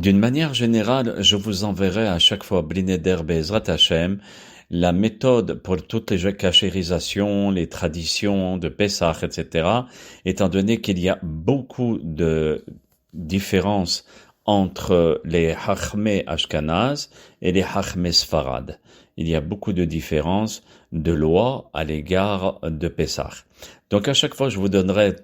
D'une manière générale, je vous enverrai à chaque fois Bli Neder Be'ezrat Hashem, la méthode pour toutes les cachérisations, les traditions de Pessah, etc., étant donné qu'il y a beaucoup de différences entre les Chachmei Ashkanaz et les Chachmei Sfarad. Il y a beaucoup de différences de loi à l'égard de Pessah. Donc à chaque fois, je vous donnerai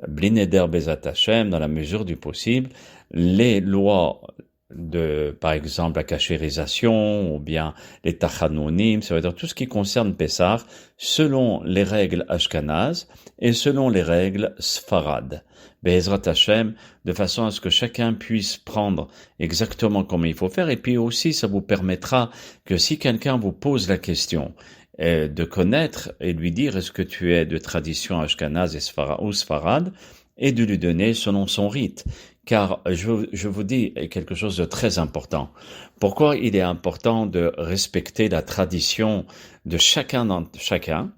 Bli Neder Be'ezrat Hashem, dans la mesure du possible, les lois de, par exemple, la cachérisation, ou bien les tachanonim, ça veut dire tout ce qui concerne Pessah, selon les règles ashkanazes et selon les règles sfarad. Be'ezrat Hashem, de façon à ce que chacun puisse prendre exactement comme il faut faire, et puis aussi ça vous permettra que si quelqu'un vous pose la question, de connaître et lui dire est-ce que tu es de tradition ashkanaz ou sfarad, et de lui donner selon son rite. Car je vous dis quelque chose de très important. Pourquoi il est important de respecter la tradition de chacun?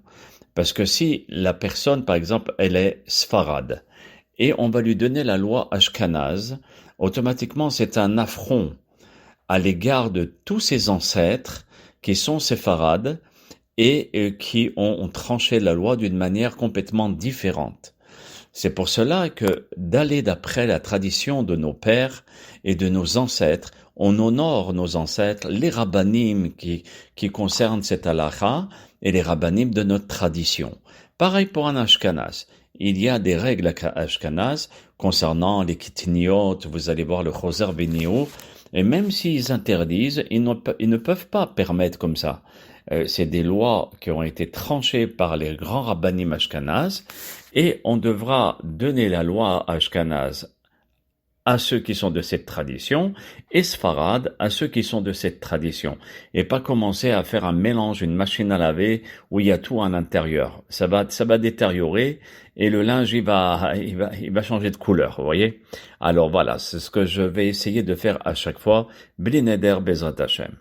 Parce que si la personne, par exemple, elle est sfarad, et on va lui donner la loi ashkanaz, automatiquement c'est un affront à l'égard de tous ses ancêtres qui sont séfarades et qui ont tranché la loi d'une manière complètement différente. C'est pour cela que d'aller d'après la tradition de nos pères et de nos ancêtres, on honore nos ancêtres, les rabbanim qui concernent cette halakha et les rabbanim de notre tradition. Pareil pour un ashkanaz. Il y a des règles ashkanaz concernant les kitniot, vous allez voir le choser benio, et même s'ils interdisent, ils ne peuvent pas permettre comme ça. C'est des lois qui ont été tranchées par les grands rabbanim ashkanaz, et on devra donner la loi ashkanaz à ceux qui sont de cette tradition, et sfarad à ceux qui sont de cette tradition, et pas commencer à faire un mélange, une machine à laver où il y a tout à l'intérieur. Ça va détériorer et le linge il va changer de couleur, vous voyez. Alors voilà, c'est ce que je vais essayer de faire à chaque fois. Bli Neder Be'ezrat Hashem.